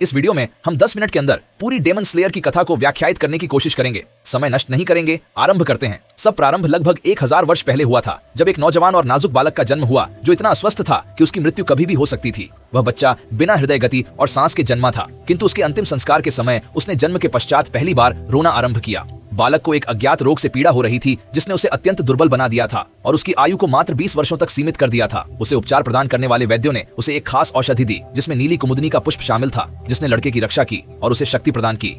इस वीडियो में हम 10 मिनट के अंदर पूरी डेमन स्लेयर की कथा को व्याख्यायित करने की कोशिश करेंगे। समय नष्ट नहीं करेंगे, आरंभ करते हैं। सब प्रारंभ लगभग 1000 वर्ष पहले हुआ था, जब एक नौजवान और नाजुक बालक का जन्म हुआ जो इतना अस्वस्थ था कि उसकी मृत्यु कभी भी हो सकती थी। वह बच्चा बिना हृदय गति और सांस के जन्मा था, किंतु उसके अंतिम संस्कार के समय उसने जन्म के पश्चात पहली बार रोना आरंभ किया। बालक को एक अज्ञात रोग से पीड़ा हो रही थी, जिसने उसे अत्यंत दुर्बल बना दिया था और उसकी आयु को मात्र 20 वर्षों तक सीमित कर दिया था। उसे उपचार प्रदान करने वाले वैद्यों ने उसे एक खास औषधि दी, जिसमें नीली कुमुदनी का पुष्प शामिल था, जिसने लड़के की रक्षा की और उसे शक्ति प्रदान की।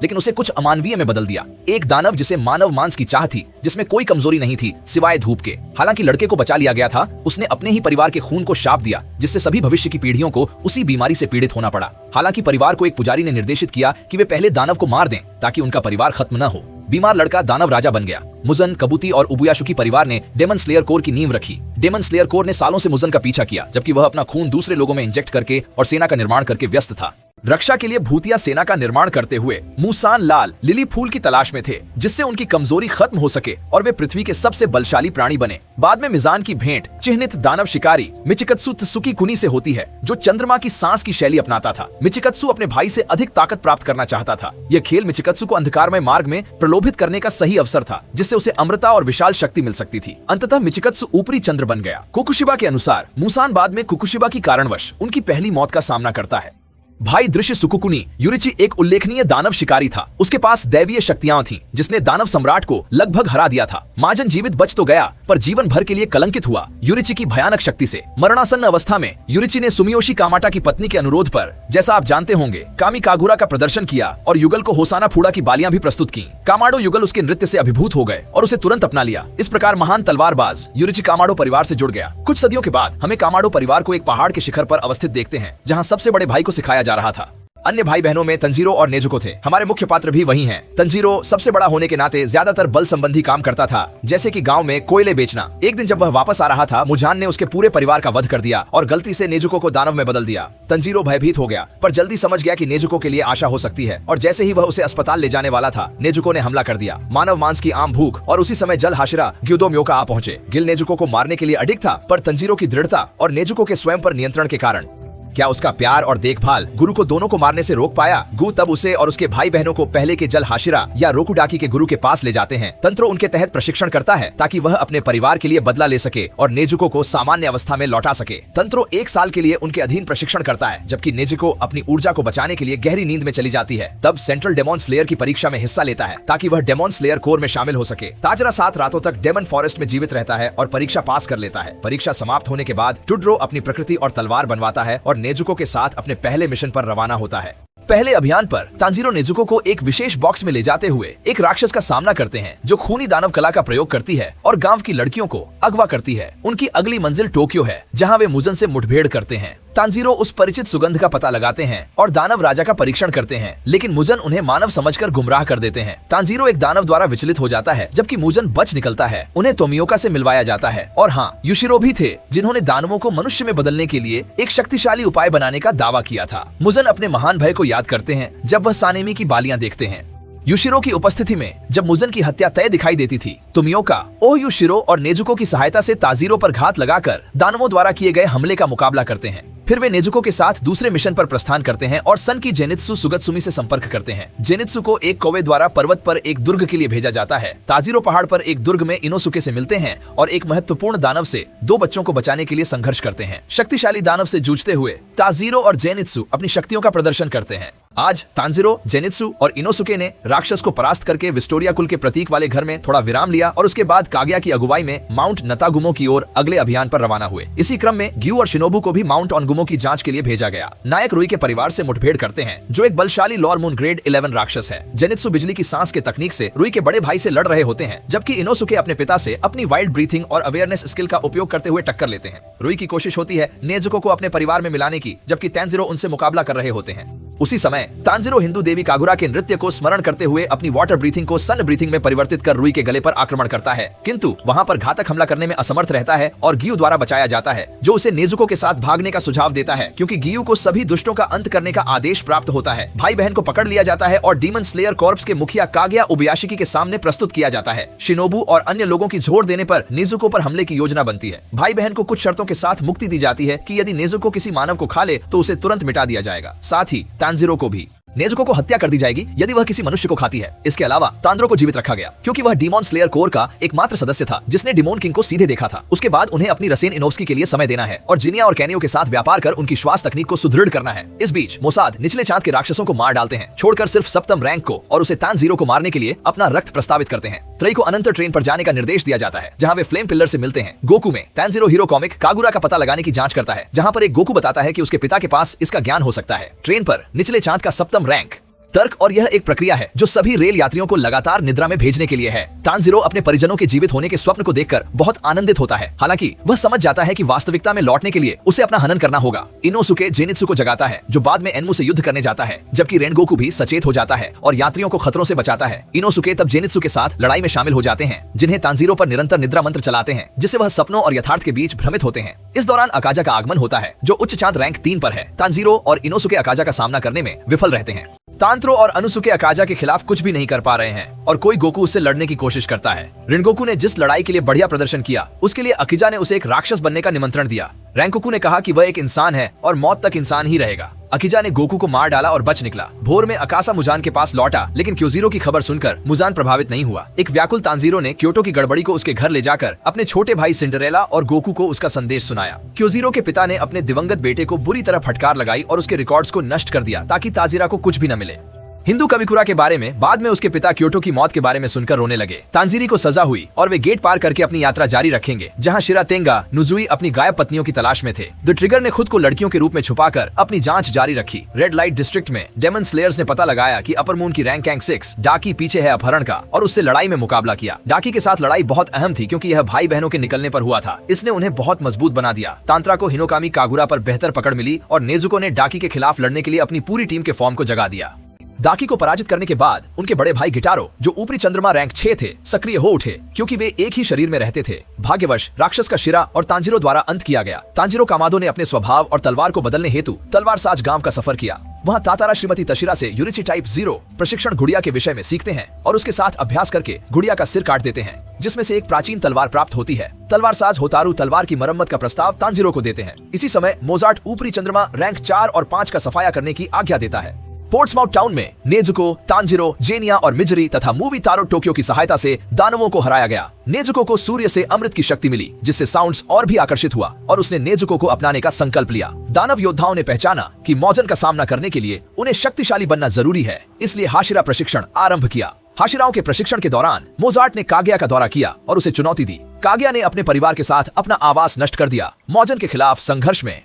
लेकिन उसे कुछ अमानवीय में बदल दिया। एक दानव जिसे मानव मांस की चाह थी, जिसमें कोई कमजोरी नहीं थी सिवाय धूप के। हालांकि लड़के को बचा लिया गया था, उसने अपने ही परिवार के खून को शाप दिया, जिससे सभी भविष्य की पीढ़ियों को उसी बीमारी से पीड़ित होना पड़ा। हालांकि परिवार को एक पुजारी ने निर्देशित किया कि वे पहले दानव को मार दें ताकि उनका परिवार खत्म न हो। बीमार लड़का दानव राजा बन गया। मुजन, कबूती और उबुयाशुकी परिवार ने डेमन स्लेयर कोर की नींव रखी। डेमन स्लेयर कोर ने सालों से मुजन का पीछा किया, जबकि वह अपना खून दूसरे लोगों में इंजेक्ट करके और सेना का निर्माण करके व्यस्त था। रक्षा के लिए भूतिया सेना का निर्माण करते हुए मूसान लाल लिली फूल की तलाश में थे, जिससे उनकी कमजोरी खत्म हो सके और वे पृथ्वी के सबसे बलशाली प्राणी बने। बाद में मिजान की भेंट चिह्नित दानव शिकारी मिचिकत्सु त्सुकी कुनी से होती है, जो चंद्रमा की सांस की शैली अपनाता था। मिचिकत्सु अपने भाई से अधिक ताकत प्राप्त करना चाहता था। यह खेल मिचिकत्सु को अंधकारमय मार्ग में प्रलोभित करने का सही अवसर था, जिससे उसे अमृता और विशाल शक्ति मिल सकती थी। अंततः मिचिकत्सु ऊपरी चंद्र बन गया। कुकुशिबा के अनुसार मूसान बाद में कुकुशिबा की कारणवश उनकी पहली मौत का सामना करता है। भाई दृश्य सुकुकुनी युरिची एक उल्लेखनीय दानव शिकारी था। उसके पास दैवीय शक्तियां थीं, जिसने दानव सम्राट को लगभग हरा दिया था। माजन जीवित बच तो गया, पर जीवन भर के लिए कलंकित हुआ युरिची की भयानक शक्ति से। मरणासन्न अवस्था में युरिची ने सुमियोशी कामाटा की पत्नी के अनुरोध पर, जैसा आप जानते होंगे, कामी कागुरा का प्रदर्शन किया और युगल को होसाना फूड़ा की बालियां भी प्रस्तुत की। कामाडो युगल उसके नृत्य से अभिभूत हो गए और उसे तुरंत अपना लिया। इस प्रकार महान तलवारबाज युरिची कामाडो परिवार से जुड़ गया। कुछ सदियों के बाद हमें कामाडो परिवार को एक पहाड़ के शिखर पर अवस्थित देखते हैं, जहाँ सबसे बड़े भाई को सिखाया जा रहा था। अन्य भाई बहनों में तंजीरो और नेजुको थे। हमारे मुख्य पात्र भी वही हैं। तंजीरो सबसे बड़ा होने के नाते ज्यादातर बल संबंधी काम करता था, जैसे कि गांव में कोयले बेचना। एक दिन जब वह वापस आ रहा था, मुजान ने उसके पूरे परिवार का वध कर दिया और गलती से नेजुको को दानव में बदल दिया। तंजीरो भयभीत हो गया, पर जल्दी समझ गया कि नेजुको के लिए आशा हो सकती है, और जैसे ही वह उसे अस्पताल ले जाने वाला था, नेजुको ने हमला कर दिया। मानव मांस की आम भूख और उसी समय जल हाशिरा ग्युदोम्योका आ पहुंचे। गिल नेजुको को मारने के लिए अडिग था, पर तंजीरो की दृढ़ता और नेजुको के स्वयं पर नियंत्रण के कारण क्या उसका प्यार और देखभाल गुरु को दोनों को मारने से रोक पाया। गु तब उसे और उसके भाई बहनों को पहले के जल हाशिरा या रोकुडाकी के गुरु के पास ले जाते हैं। तंत्रो उनके तहत प्रशिक्षण करता है ताकि वह अपने परिवार के लिए बदला ले सके और नेजुको को सामान्य अवस्था में लौटा सके। तंत्रो 1 साल के लिए उनके अधीन प्रशिक्षण करता है, जबकि नेजुको अपनी ऊर्जा को बचाने के लिए गहरी नींद में चली जाती है। तब सेंट्रल डेमन स्लेयर की परीक्षा में हिस्सा लेता है ताकि वह डेमन स्लेयर कोर में शामिल हो सके। ताजरा 7 रातों तक डेमन फॉरेस्ट में जीवित रहता है और परीक्षा पास कर लेता है। परीक्षा समाप्त होने के बाद टुड्रो अपनी प्रकृति और तलवार बनवाता है और नेजुको के साथ अपने पहले मिशन पर रवाना होता है। पहले अभियान पर तांजीरो नेजुको को एक विशेष बॉक्स में ले जाते हुए एक राक्षस का सामना करते हैं, जो खूनी दानव कला का प्रयोग करती है और गांव की लड़कियों को अगवा करती है। उनकी अगली मंजिल टोक्यो है, जहां वे मुजन से मुठभेड़ करते हैं। तांजीरो उस परिचित सुगंध का पता लगाते हैं और दानव राजा का परीक्षण करते हैं, लेकिन मुजन उन्हें मानव समझकर गुमराह कर देते हैं। तांजीरो एक दानव द्वारा विचलित हो जाता है, जबकि मुजन बच निकलता है। उन्हें तोमियोका से मिलवाया जाता है। और हाँ, युशिरो भी थे, जिन्होंने दानवों को मनुष्य में बदलने के लिए एक शक्तिशाली उपाय बनाने का दावा किया था। मुजन अपने महान भय को याद करते हैं जब वह सानेमी की बालियां देखते हैं। युशिरो की उपस्थिति में जब मुजन की हत्या तय दिखाई देती थी, तुमियोका युशिरो और नेजुको की सहायता से ताजीरो पर घात लगाकर दानवों द्वारा किए गए हमले का मुकाबला करते हैं। फिर वे नेजुको के साथ दूसरे मिशन पर प्रस्थान करते हैं और सन की जेनित्सु सुगत्सुमी से संपर्क करते हैं। जेनित्सु को एक कौवे द्वारा पर्वत पर एक दुर्ग के लिए भेजा जाता है। ताजीरो पहाड़ पर एक दुर्ग में इनोसुके से मिलते हैं और एक महत्वपूर्ण दानव से 2 बच्चों को बचाने के लिए संघर्ष करते हैं। शक्तिशाली दानव से जूझते हुए ताजीरो और जेनित्सु अपनी शक्तियों का प्रदर्शन करते हैं। आज तांजीरो, जेनित्सु और इनोसुके ने राक्षस को परास्त करके विस्टोरिया कुल के प्रतीक वाले घर में थोड़ा विराम लिया और उसके बाद कागया की अगुवाई में माउंट नतागुमो की ओर अगले अभियान पर रवाना हुए। इसी क्रम में ग्यू और शिनोबु को भी माउंट ऑनगुमो की जांच के लिए भेजा गया। नायक रुई के परिवार से मुठभेड़ करते हैं, जो एक बलशाली लॉर मून ग्रेड 11 राक्षस है। जेनित्सु बिजली की सांस के तकनीक से रुई के बड़े भाई से लड़ रहे होते हैं, जबकि इनोसुके अपने पिता से अपनी वाइल्ड ब्रीथिंग और अवेयरनेस स्किल का उपयोग करते हुए टक्कर लेते हैं। रुई की कोशिश होती है नेजुको को अपने परिवार में मिलाने की, जबकि तांजीरो उनसे मुकाबला कर रहे होते हैं। उसी समय तांजीरो हिंदू देवी कागुरा के नृत्य को स्मरण करते हुए अपनी वाटर ब्रीथिंग को सन ब्रीथिंग में परिवर्तित कर रुई के गले पर आक्रमण करता है, किंतु वहां पर घातक हमला करने में असमर्थ रहता है और गियू द्वारा बचाया जाता है, जो उसे नेजुको के साथ भागने का सुझाव देता है, क्योंकि गियू को सभी दुष्टों का अंत करने का आदेश प्राप्त होता है। भाई बहन को पकड़ लिया जाता है और डीमन स्लेयर कॉर्प्स के मुखिया कागया उबयाशिकी के सामने प्रस्तुत किया जाता है। शिनोबु और अन्य लोगों की जोर देने पर नेजुको पर हमले की योजना बनती है। भाई बहन को कुछ शर्तों के साथ मुक्ति दी जाती है कि यदि नेजुको किसी मानव को खा ले तो उसे तुरंत मिटा दिया जाएगा। साथ ही तानजीरो को भी। नेजुको को हत्या कर दी जाएगी यदि वह किसी मनुष्य को खाती है। इसके अलावा तांद्रो को जीवित रखा गया क्योंकि वह डीमॉन स्लेयर कोर का एकमात्र सदस्य था जिसने डिमोन किंग को सीधे देखा था। उसके बाद उन्हें अपनी रसेन इनोव्स्की के लिए समय देना है और जिनिया और कैनियो के साथ व्यापार कर उनकी श्वास तकनीक को सुदृढ़ करना है। इस बीच मोसाद निचले चांद के राक्षसों को मार डालते हैं, छोड़कर सिर्फ सप्तम रैंक को और उसे तानजीरो को मारने के लिए अपना रक्त प्रस्तावित करते हैं। त्रई को अनंत ट्रेन पर जाने का निर्देश दिया जाता है जहाँ वे फ्लेम पिलर से मिलते हैं। गोकू में तानजीरो हीरो कॉमिक कागुरा का पता लगाने की जांच करता है जहाँ पर एक गोकू बताता है कि उसके पिता के पास इसका ज्ञान हो सकता है। ट्रेन पर निचले चांद का सप्तम रैंक तर्क, और यह एक प्रक्रिया है जो सभी रेल यात्रियों को लगातार निद्रा में भेजने के लिए है। तानजीरो अपने परिजनों के जीवित होने के स्वप्न को देखकर बहुत आनंदित होता है। हालांकि वह समझ जाता है कि वास्तविकता में लौटने के लिए उसे अपना हनन करना होगा। इनोसुके जेनित्सु को जगाता है जो बाद में एनमू से युद्ध करने जाता है, जबकि रेनगोकू भी सचेत हो जाता है और यात्रियों को खतरों से बचाता है। इनोसुके तब जेनित्सु के साथ लड़ाई में शामिल हो जाते हैं जिन्हें तानजीरो पर निरंतर निद्रा मंत्र चलाते हैं जिससे वह सपनों और यथार्थ के बीच भ्रमित होते हैं। इस दौरान अकाजा का आगमन होता है जो उच्च चांद रैंक 3 पर है। तानजीरो और इनोसुके अकाजा का सामना करने में विफल रहते हैं। तांत्रो और अनुसुके अकाजा के खिलाफ कुछ भी नहीं कर पा रहे हैं और कोई गोकू उससे लड़ने की कोशिश करता है। रिनगोकू ने जिस लड़ाई के लिए बढ़िया प्रदर्शन किया उसके लिए अकिजा ने उसे एक राक्षस बनने का निमंत्रण दिया। रैंकोकू ने कहा कि वह एक इंसान है और मौत तक इंसान ही रहेगा। अकिजा ने गोकू को मार डाला और बच निकला। भोर में अकासा मुजान के पास लौटा लेकिन क्योजीरो की खबर सुनकर मुजान प्रभावित नहीं हुआ। एक व्याकुल तानजीरो ने क्योटो की गड़बड़ी को उसके घर ले जाकर अपने छोटे भाई सिंड्रेला और गोकू को उसका संदेश सुनाया। क्योजीरो के पिता ने अपने दिवंगत बेटे को बुरी तरह फटकार लगाई और उसके रिकॉर्ड्स को नष्ट कर दिया ताकि ताजिरा को कुछ भी न मिले। हिंदू कविकुरा के बारे में बाद में उसके पिता क्योटो की मौत के बारे में सुनकर रोने लगे। तांजीरी को सजा हुई और वे गेट पार करके अपनी यात्रा जारी रखेंगे जहां शिरातेंगा नुजुई अपनी गायब पत्नियों की तलाश में थे। द ट्रिगर ने खुद को लड़कियों के रूप में छुपाकर अपनी जांच जारी रखी। रेड लाइट डिस्ट्रिक्ट में डेमन स्लेयर्स ने पता लगाया कि अपर मून की रैंक 6 डाकी पीछे है अपहरण का और उससे लड़ाई में मुकाबला किया। डाकी के साथ लड़ाई बहुत अहम थी क्योंकि यह भाई बहनों के निकलने पर हुआ था। इसने उन्हें बहुत मजबूत बना दिया। तांत्रा को हिनोकामी कागुरा पर बेहतर पकड़ मिली और नेजुको ने डाकी के खिलाफ लड़ने के लिए अपनी पूरी टीम के फॉर्म को जगा दिया। डाकी को पराजित करने के बाद उनके बड़े भाई गिटारो जो ऊपरी चंद्रमा रैंक 6 थे सक्रिय हो उठे क्योंकि वे एक ही शरीर में रहते थे। भाग्यवश राक्षस का शिरा और तांजीरो द्वारा अंत किया गया। तांजीरो कामादो ने अपने स्वभाव और तलवार को बदलने हेतु तलवार साज गांव का सफर किया। वहाँ तातारा श्रीमती तशिरा से यूरिची टाइप 0 प्रशिक्षण गुड़िया के विषय में सीखते हैं और उसके साथ अभ्यास करके गुड़िया का सिर काट देते हैं जिसमें से एक प्राचीन तलवार प्राप्त होती है। तलवार साज होतारू तलवार की मरम्मत का प्रस्ताव तांजीरो को देते हैं। इसी समय मोजार्ट ऊपरी चंद्रमा रैंक 4 और 5 का सफाया करने की आज्ञा देता है। पोर्ट्समाउथ टाउन में नेजुको, तांजीरो, जेनिया और मिजरी तथा मूवी तारो टोक्यो की सहायता से दानवों को हराया गया। नेजुको को सूर्य से अमृत की शक्ति मिली जिससे साउंड्स और भी आकर्षित हुआ और उसने नेजुको को अपनाने का संकल्प लिया। दानव योद्धाओं ने पहचाना कि मौजन का सामना करने के लिए उन्हें शक्तिशाली बनना जरूरी है, इसलिए हाशिरा प्रशिक्षण आरंभ किया। हाशिराओं के प्रशिक्षण के दौरान मोजार्ट ने काग्या का दौरा किया और उसे चुनौती दी। काग्या ने अपने परिवार के साथ अपना आवास नष्ट कर दिया। मौजन के खिलाफ संघर्ष में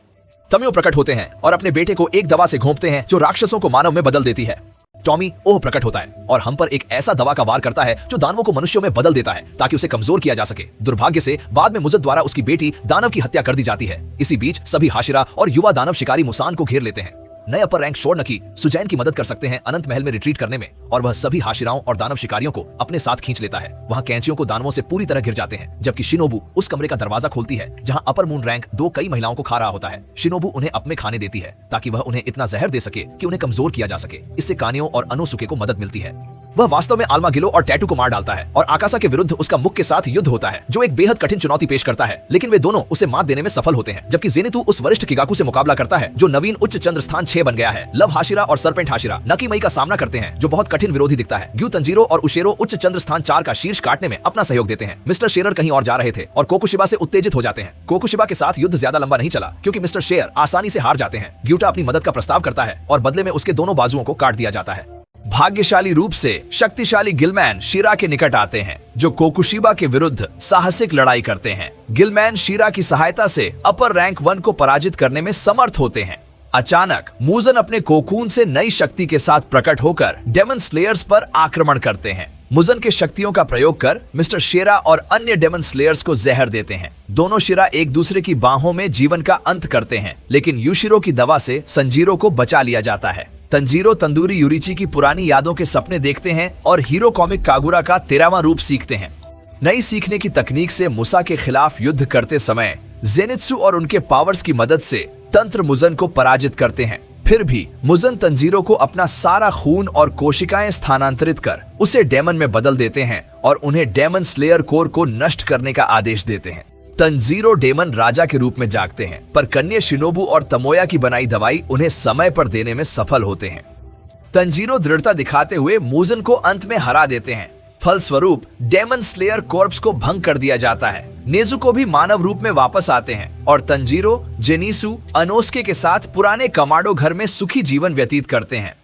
तमियो प्रकट होते हैं और अपने बेटे को एक दवा से घोंपते हैं जो राक्षसों को मानव में बदल देती है। टॉमी ओह प्रकट होता है और हम पर एक ऐसा दवा का वार करता है जो दानवों को मनुष्यों में बदल देता है ताकि उसे कमजोर किया जा सके। दुर्भाग्य से बाद में मुजद द्वारा उसकी बेटी दानव की हत्या कर दी जाती है। इसी बीच सभी हाशिरा और युवा दानव शिकारी मुसान को घेर लेते हैं। नए अपर रैंक शोरनकी सुजैन की मदद कर सकते हैं अनंत महल में रिट्रीट करने में और वह सभी हाशिराओं और दानव शिकारियों को अपने साथ खींच लेता है। वहाँ कैंचियों को दानवों से पूरी तरह घिर जाते हैं जबकि शिनोबू उस कमरे का दरवाजा खोलती है जहाँ अपर मून रैंक 2 कई महिलाओं को खा रहा होता है। शिनोबू उन्हें अपने खाने देती है ताकि वह उन्हें इतना जहर दे सके कि उन्हें कमजोर किया जा सके। इससे कानियो और अनोसुके को मदद मिलती है। वह वास्तव में आल्मागिलो और टैटू को मार डालता है और आकाशा के विरुद्ध उसका मुख के साथ युद्ध होता है जो एक बेहद कठिन चुनौती पेश करता है, लेकिन वे दोनों उसे मात देने में सफल होते हैं। जबकि जेनितु उस वरिष्ठ किगाकू से मुकाबला करता है जो नवीन उच्च चंद्र स्थान 6 बन गया है। लव हाशिरा और सरपेंट हाशिरा नकीमई का सामना करते हैं जो बहुत कठिन विरोधी दिखता है। ग्यू तंजीरो और उशेरो उच्च चंद्र स्थान 4 का शीर्ष काटने में अपना सहयोग देते हैं। मिस्टर शेरर कहीं और जा रहे थे और कोकुशिबा से उत्तेजित हो जाते हैं। कोकुशिबा के साथ युद्ध ज्यादा लंबा नहीं चला क्योंकि मिस्टर शेयर आसानी से हार जाते हैं। ग्यूटा अपनी मदद का प्रस्ताव करता है और बदले में उसके दोनों बाजुओं को काट दिया जाता है। भाग्यशाली रूप से शक्तिशाली गिलमैन शीरा के निकट आते हैं जो कोकुशिबा के विरुद्ध साहसिक लड़ाई करते हैं। गिलमैन शीरा की सहायता से अपर रैंक 1 को पराजित करने में समर्थ होते हैं। अचानक मूजन अपने कोकून से नई शक्ति के साथ प्रकट होकर डेमन स्लेयर्स पर आक्रमण करते हैं। मुजन के शक्तियों का प्रयोग कर मिस्टर शेरा और अन्य डेमन स्लेयर्स को जहर देते हैं। दोनों शिरा एक दूसरे की बाहों में जीवन का अंत करते हैं, लेकिन यूशिरो की दवा से संजीरो को बचा लिया जाता है। तंजीरो तंदूरी यूरिची की पुरानी यादों के सपने देखते हैं और हीरो कॉमिक कागुरा का 13वां रूप सीखते हैं। नई सीखने की तकनीक से मुसा के खिलाफ युद्ध करते समय जेनित्सु और उनके पावर्स की मदद से तंत्र मुजन को पराजित करते हैं। फिर भी मुजन तंजीरो को अपना सारा खून और कोशिकाएं स्थानांतरित कर उसे डेमन में बदल देते हैं और उन्हें डेमन स्लेयर कोर को नष्ट करने का आदेश देते हैं। तंजीरो डेमन राजा के रूप में जागते हैं, पर कन्या शिनोबू और तमोया की बनाई दवाई उन्हें समय पर देने में सफल होते हैं। तंजीरो दृढ़ता दिखाते हुए मूजन को अंत में हरा देते हैं। फलस्वरूप डेमन स्लेयर कॉर्प्स को भंग कर दिया जाता है। नेजुको भी मानव रूप में वापस आते हैं और तंजीरो, जेनिसु, अनोस्के के साथ पुराने कमाडो घर में सुखी जीवन व्यतीत करते हैं।